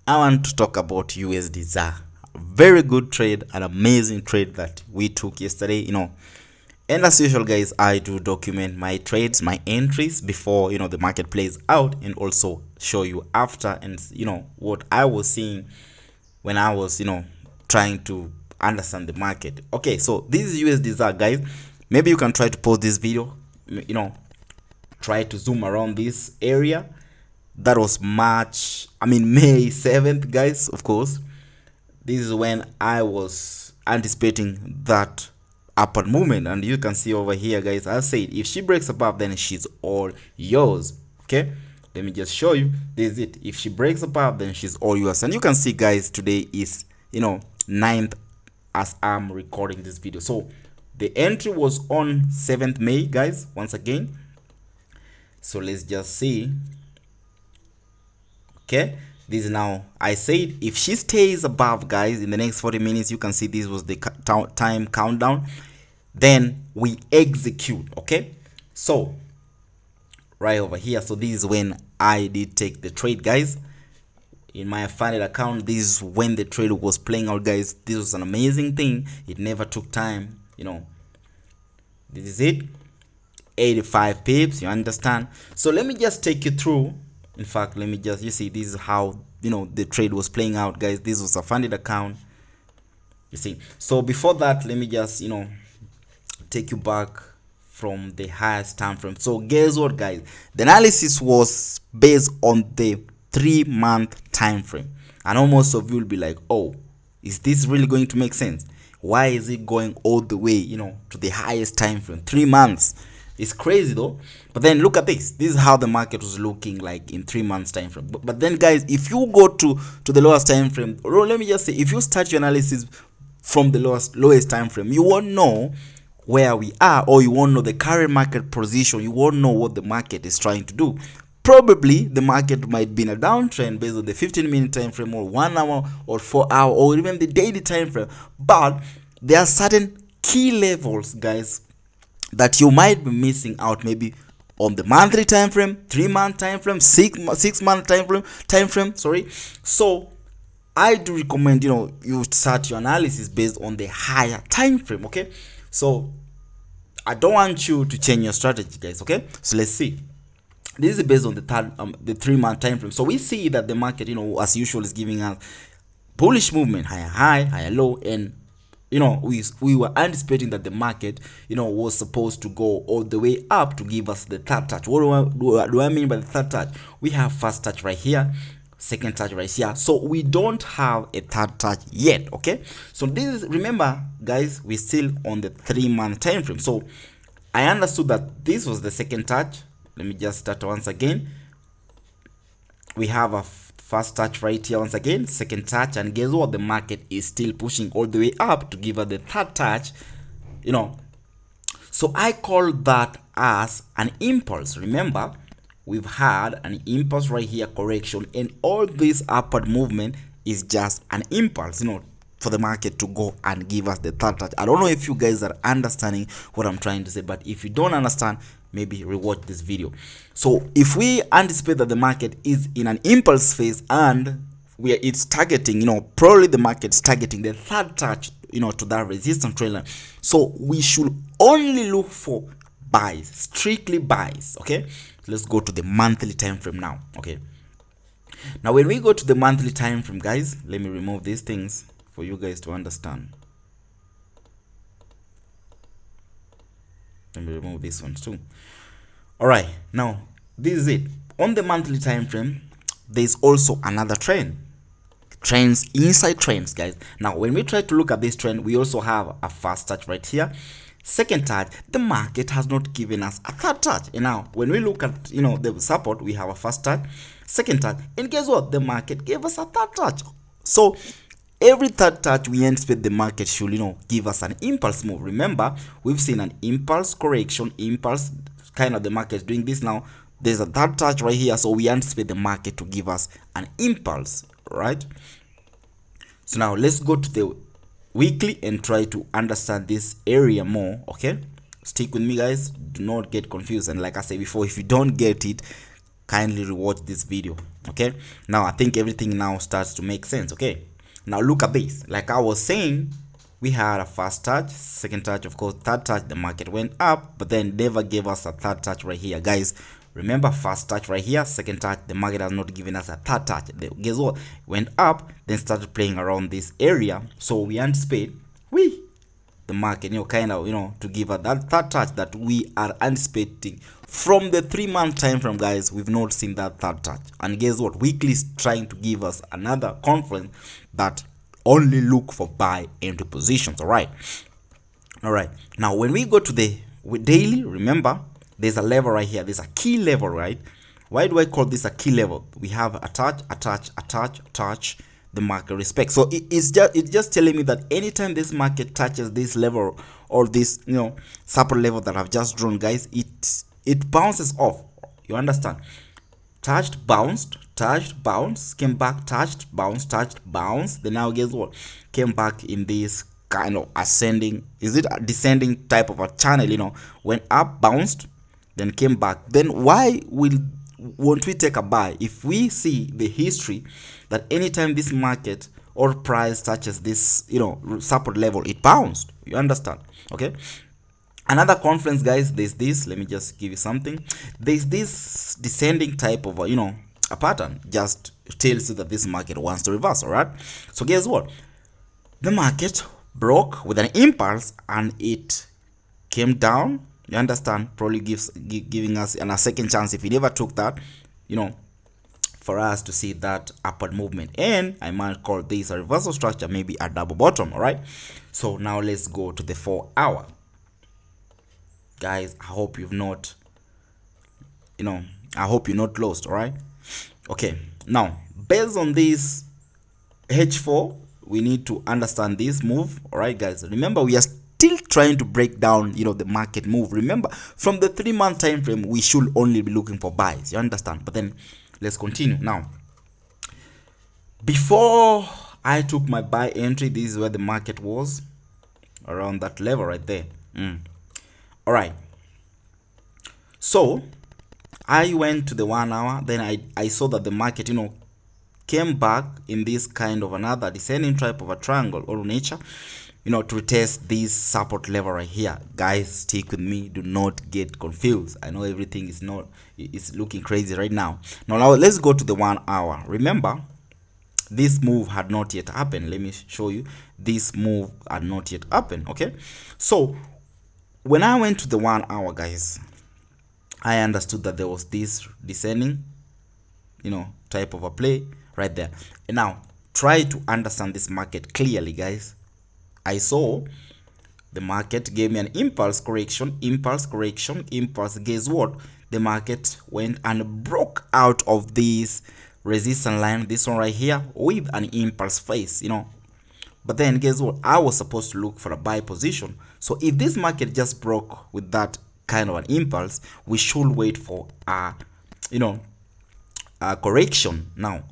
I want to talk about Usdzar. Very good trade, an amazing trade that we took yesterday, And as usual, guys, I do document my trades, my entries before, the market plays out, and also show you after, and what I was seeing when I was, trying to understand the market. Okay, so this is Usdzar, guys. Maybe you can try to pause this video, try to zoom around this area. That was May 7th, guys. Of course, this is when I was anticipating that upward movement, and you can see over here, guys, I said if she breaks above, then she's all yours. Okay, let me just show you. This is it. If she breaks above, then she's all yours. And you can see, guys, today is 9th as I'm recording this video. So the entry was on 7th May, guys, once again. So let's just see. Okay, this is now, I said if she stays above, guys, in the next 40 minutes, you can see this was the time countdown, then we execute. Okay, so right over here, so this is when I did take the trade, guys. In my funded account, this is when the trade was playing out, guys. This was an amazing thing. It never took time, this is it. 85 pips, you understand? So let me just take you through. In fact, let me just, you see, this is how the trade was playing out, guys. This was a funded account, you see. So before that, let me just take you back from the highest time frame. So guess what, guys? The analysis was based on the 3-month time frame, and almost of you will be like, oh, is this really going to make sense? Why is it going all the way to the highest time frame? 3 months. It's crazy though. But then look at this. This is how the market was looking like in 3 months time frame. But then, guys, if you go to the lowest time frame, or let me just say, if you start your analysis from the lowest time frame, you won't know where we are, or you won't know the current market position. You won't know what the market is trying to do. Probably the market might be in a downtrend based on the 15-minute time frame, or 1 hour, or 4 hour, or even the daily time frame. But there are certain key levels, guys, that you might be missing out, maybe on the monthly time frame, 3-month time frame, 6-month time frame. Sorry. So I do recommend you start your analysis based on the higher time frame. Okay, so I don't want you to change your strategy, guys. Okay, so let's see. This is based on the 3-month time frame. So we see that the market, as usual, is giving us bullish movement, higher high, higher low, and we were anticipating that the market was supposed to go all the way up to give us the third touch. What do I mean by the third touch? We have first touch right here, second touch right here, so we don't have a third touch yet. Okay, so this is, remember, guys, we're still on the 3-month time frame. So I understood that this was the second touch. Let me just start once again. We have a first touch right here, once again, second touch, and guess what? The market is still pushing all the way up to give us the third touch. So I call that as an impulse. Remember, we've had an impulse right here, correction, and all this upward movement is just an impulse, for the market to go and give us the third touch. I don't know if you guys are understanding what I'm trying to say, but if you don't understand, maybe rewatch this video. So if we anticipate that the market is in an impulse phase and it's targeting, probably the market's targeting the third touch, to that resistance trend line. So we should only look for buys, strictly buys. Okay, let's go to the monthly time frame now. Okay, now when we go to the monthly time frame, guys, let me remove these things for you guys to understand. Let me remove this one too. All right, now this is it. On the monthly time frame, there's also another trend. Trends inside trends, guys. Now when we try to look at this trend, we also have a first touch right here, second touch. The market has not given us a third touch. And now when we look at the support, we have a first touch, second touch, and guess what? The market gave us a third touch. So every third touch, we anticipate the market should give us an impulse move. Remember, we've seen an impulse correction, impulse, kind of the market doing this. Now there's a third touch right here, so we anticipate the market to give us an impulse, right? So now let's go to the weekly and try to understand this area more. Okay, stick with me, guys, do not get confused. And like I said before, if you don't get it, kindly rewatch this video. Okay, now I think everything now starts to make sense. Okay, now look at this. Like I was saying, we had a first touch, second touch, of course, third touch, the market went up, but then never gave us a third touch right here, guys. Remember, first touch right here, second touch, the market has not given us a third touch. Guess what? Went up, then started playing around this area. So we anticipate the market, kind of, to give us that third touch that we are anticipating. From the 3-month time frame, guys, we've not seen that third touch. And guess what? Weekly is trying to give us another conference that only look for buy entry positions. All right. Now when we go to the daily, remember, there's a level right here. There's a key level, right? Why do I call this a key level? We have a touch, the market respect. So it's just telling me that anytime this market touches this level or this support level that I've just drawn, guys, it bounces off. You understand? Touched, bounced, came back, touched, bounced. Then now guess what? Came back in this kind of ascending, is it a descending type of a channel? Went up, bounced, then came back. Then why won't we take a buy? If we see the history that anytime this market or price touches this support level, it bounced. You understand? Okay, another conference, guys, there's this, let me just give you something. There's this descending type of a pattern, just tells you that this market wants to reverse. All right, so guess what? The market broke with an impulse and it came down. You understand? Probably giving us a second chance if we never took that, for us to see that upward movement. And I might call this a reversal structure, maybe a double bottom. All right, so now let's go to the 4-hour. Guys, I hope you've not I hope you're not lost. All right, okay, now based on this H4, we need to understand this move. All right, guys, remember we are still trying to break down the market move. Remember, from the 3-month time frame, we should only be looking for buys. You understand? But then let's continue. Now, before I took my buy entry, this is where the market was, around that level right there. All right, so I went to the 1 hour, then I saw that the market came back in this kind of another descending type of a triangle or nature, to retest this support level right here. Guys, stick with me, do not get confused. I know everything is looking crazy right now. Now let's go to the 1 hour. Remember, this move had not yet happened. Let me show you. This move had not yet happened. Okay, so when I went to the 1 hour, guys, I understood that there was this descending type of a play right there. And now try to understand this market clearly, guys. I saw the market gave me an impulse correction. Guess what? The market went and broke out of this resistance line, this one right here, with an impulse phase, but then guess what? I was supposed to look for a buy position. So if this market just broke with that kind of an impulse, we should wait for a correction. Now,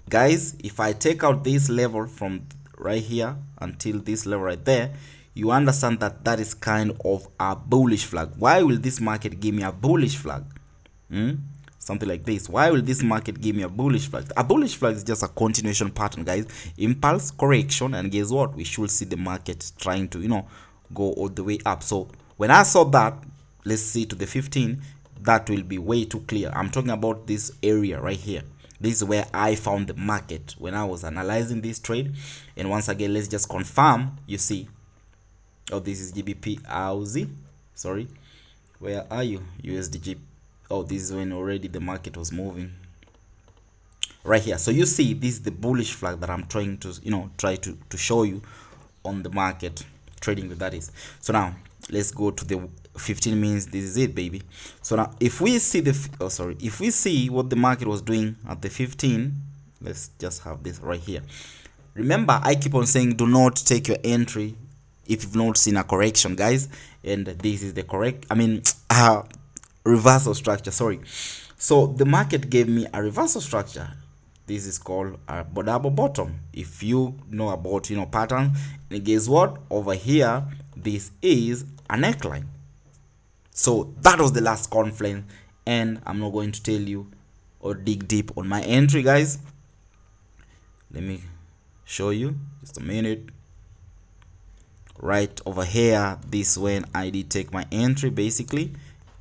guys, if I take out this level from right here until this level right there, you understand that that is kind of a bullish flag. Why will this market give me a bullish flag? Something like this. Why will this market give me a bullish flag? A bullish flag is just a continuation pattern, guys. Impulse, correction, and guess what? We should see the market trying to go all the way up. So when I saw that, let's see to the 15, that will be way too clear. I'm talking about this area right here. This is where I found the market when I was analyzing this trade. And once again, let's just confirm. You see, oh, this is GBP Aussie. Sorry, where are you? USDG. Oh, this is when already the market was moving right here. So you see, this is the bullish flag that I'm trying to try to show you on the market trading with, that is. So now let's go to the 15 minutes. This is it, baby. So now if we see if we see what the market was doing at the 15, let's just have this right here. Remember, I keep on saying do not take your entry if you've not seen a correction, guys. And this is the correct, reversal structure, sorry. So the market gave me a reversal structure. This is called a double bottom. If you know about pattern, and guess what? Over here, this is a neckline. So that was the last conference, and I'm not going to tell you or dig deep on my entry, guys. Let me show you, just a minute. Right over here, this when I did take my entry basically,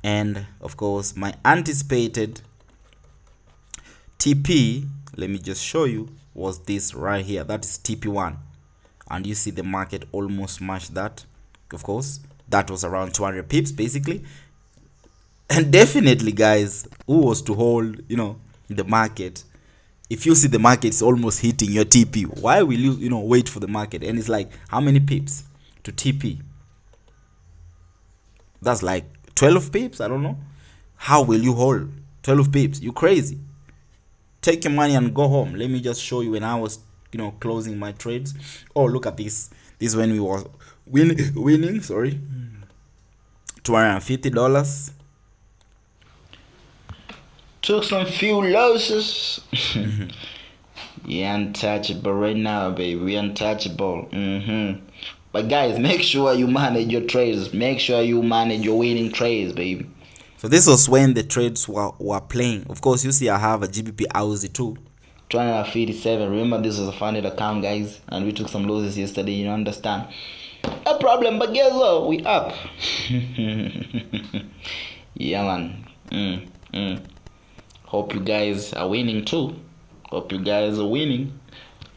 and of course my anticipated TP, let me just show you, was this right here. That is TP1, and you see the market almost matched that. Of course that was around 200 pips basically. And definitely, guys, who was to hold, the market? If you see the market is almost hitting your TP, why will you, wait for the market? And it's like, how many pips to TP? That's like 12 pips. I don't know. How will you hold 12 pips? You crazy? Take your money and go home. Let me just show you when I was, closing my trades. Oh, look at this. This is when we were winning. Sorry, $250. Took some few losses. You untouchable right now, baby. We untouchable. But guys, make sure you manage your trades. Make sure you manage your winning trades, baby. So this was when the trades were playing. Of course, you see I have a GBP Aussie too. 257. Remember, this was a funded account, guys, and we took some losses yesterday. You understand? No problem. But guess what? We up. Yeah, man. Hope you guys are winning too. Hope you guys are winning.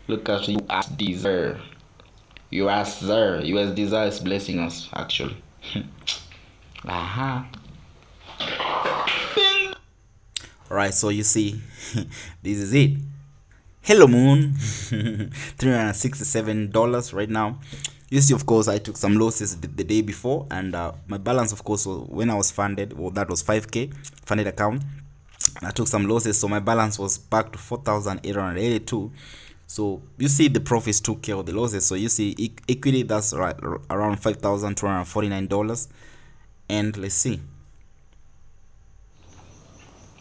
Look at Usdzar. Usdzar is blessing us, actually. Bing. Alright, so you see, this is it. Hello Moon. $367 right now. You see, of course, I took some losses the day before, and my balance, of course, when I was funded, well, that was 5k funded account. I took some losses, so my balance was back to 4,882. So you see the profits took care of the losses. So you see equity, that's right around $5,249. And let's see,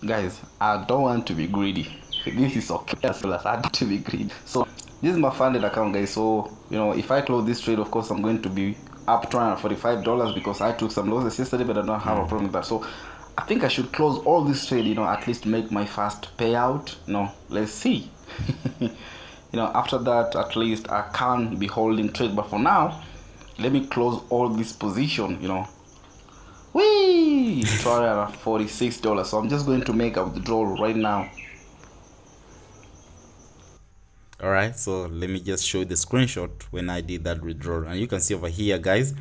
guys, I don't want to be greedy. This is okay as well as I want to be greedy. So this is my funded account, guys. So if I close this trade, of course I'm going to be up $245 because I took some losses yesterday, but I don't have a problem with that. So I think I should close all this trade, at least make my first payout. Let's see. After that, at least I can be holding trade. But for now, let me close all this position. Whee! $246. So I'm just going to make a withdrawal right now. alright, so let me just show you the screenshot when I did that withdrawal, and you can see over here, guys,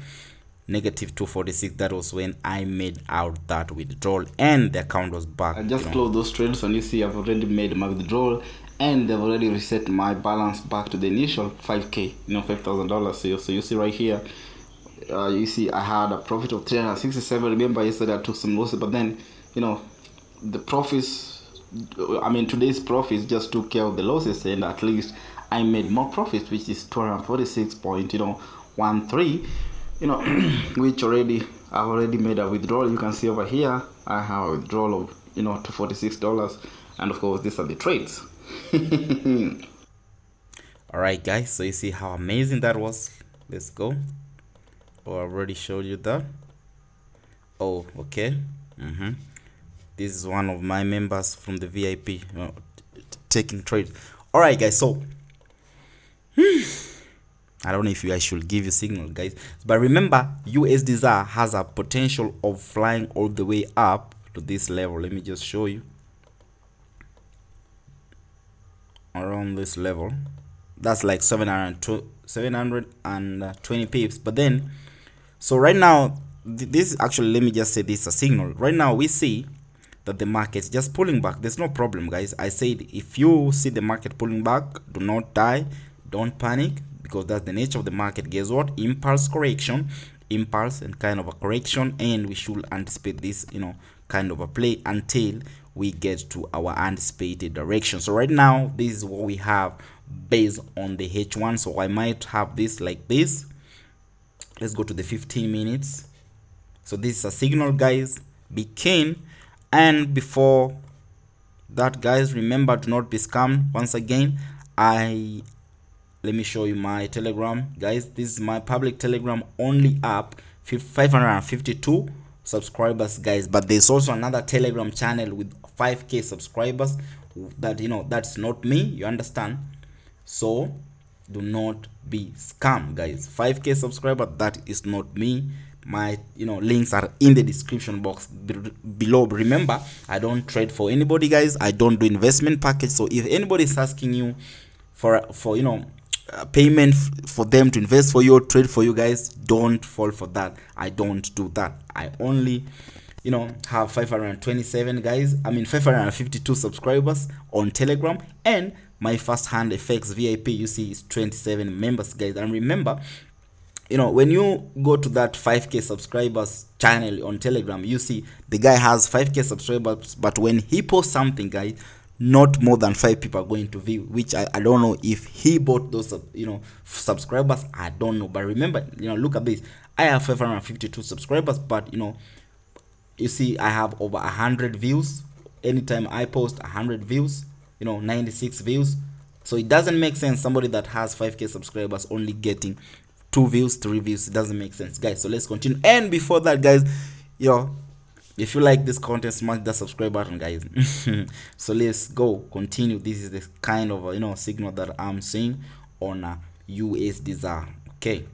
negative 246. That was when I made out that withdrawal, and the account was back. I just closed those trades, and you see I've already made my withdrawal, and they've already reset my balance back to the initial 5k, $5,000. So you see right here, you see I had a profit of 367. Remember yesterday I took some losses, but then the profits, today's profits just took care of the losses, and at least I made more profits, which is 246.13, which I've already made a withdrawal. You can see over here I have a withdrawal of $246, and of course these are the trades. Alright, guys, so you see how amazing that was. Let's go. Oh, I already showed you that. Oh, okay. This is one of my members from the VIP taking trade. Alright, guys, so I don't know if I should give you signal, guys, but remember Usdzar has a potential of flying all the way up to this level. Let me just show you. Around this level, that's like 720 pips. But then, so right now, this actually, let me just say this is a signal. Right now we see that the market is just pulling back. There's no problem, guys. I said if you see the market pulling back, do not die, don't panic, because that's the nature of the market. Guess what? Impulse correction, impulse and kind of a correction, and we should anticipate this kind of a play until we get to our anticipated direction. So right now this is what we have based on the H1. So I might have this like this. Let's go to the 15 minutes. So this is a signal, guys. Be keen. And before that, guys, remember, do not be scammed. Once again, let me show you my Telegram, guys. This is my public Telegram only app, 552 subscribers, guys, but there's also another Telegram channel with 5k subscribers. That, you know, that's not me, you understand? So do not be scam, guys. 5k subscriber, that is not me. My, you know, links are in the description box below. Remember, I don't trade for anybody, guys. I don't do investment package. So if anybody is asking you for you know, payment for them to invest for you or trade for you, guys, don't fall for that. I don't do that. I only, you know, have 527 guys, I mean 552 subscribers on Telegram, and my first hand FX VIP, you see, is 27 members, guys. And remember, you know, when you go to that 5k subscribers channel on Telegram, you see the guy has 5k subscribers, but when he posts something, guys, not more than 5 people are going to view, which I don't know if he bought those, you know, subscribers. I don't know. But remember, you know, look at this, I have 552 subscribers, but you know, you see I have over 100 views anytime I post, 100 views, you know, 96 views. So it doesn't make sense somebody that has 5k subscribers only getting 2 views, 3 views. It doesn't make sense, guys. So let's continue. And before that, guys, you know, if you like this content, smash that subscribe button, guys. So let's go continue. This is the kind of you know, signal that I'm seeing on Usdzar. Okay,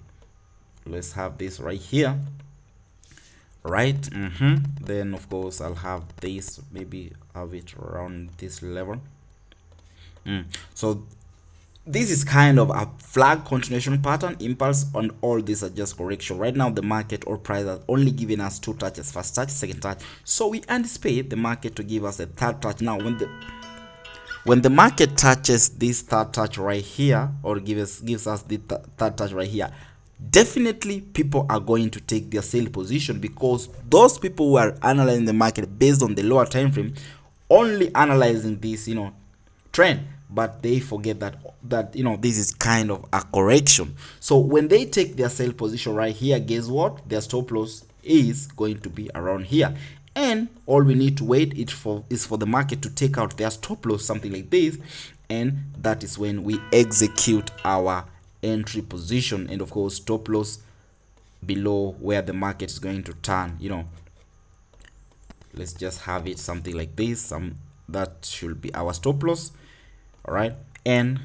let's have this right here, right? Then of course I'll have this, maybe have it around this level. So this is kind of a flag continuation pattern, impulse, on all these are just correction. Right now the market or price are only giving us 2 touches, first touch, second touch. So we anticipate the market to give us a third touch. Now when the market touches this third touch right here, or gives us the third touch right here, definitely people are going to take their sale position, because those people who are analyzing the market based on the lower time frame, only analyzing this, you know, trend, but they forget that you know, this is kind of a correction. So when they take their sell position right here, guess what, their stop loss is going to be around here, and all we need to wait is for the market to take out their stop loss, something like this, and that is when we execute our entry position, and of course stop loss below where the market is going to turn. You know, let's just have it something like this. That should be our stop loss. All right, and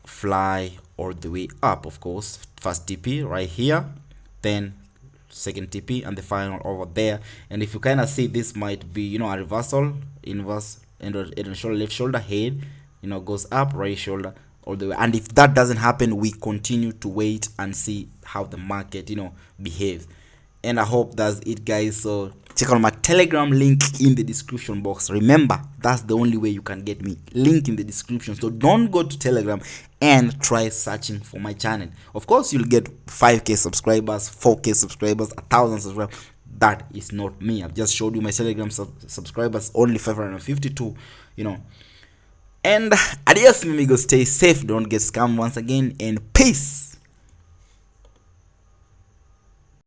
fly all the way up. Of course, first TP right here, then second TP, and the final over there. And if you kind of see, this might be, you know, a reversal, inverse, and shoulder, left shoulder, head, you know, goes up, right shoulder, all the way. And if that doesn't happen, we continue to wait and see how the market, you know, behaves. And I hope that's it, guys. So check out my Telegram, link in the description box. Remember, that's the only way you can get me, link in the description. So don't go to Telegram and try searching for my channel. Of course you'll get 5k subscribers, 4k subscribers, 1,000 subscribers. That is not me. I've just showed you my Telegram subscribers, only 552, you know. And adios, amigos. Stay safe, don't get scammed once again, and peace.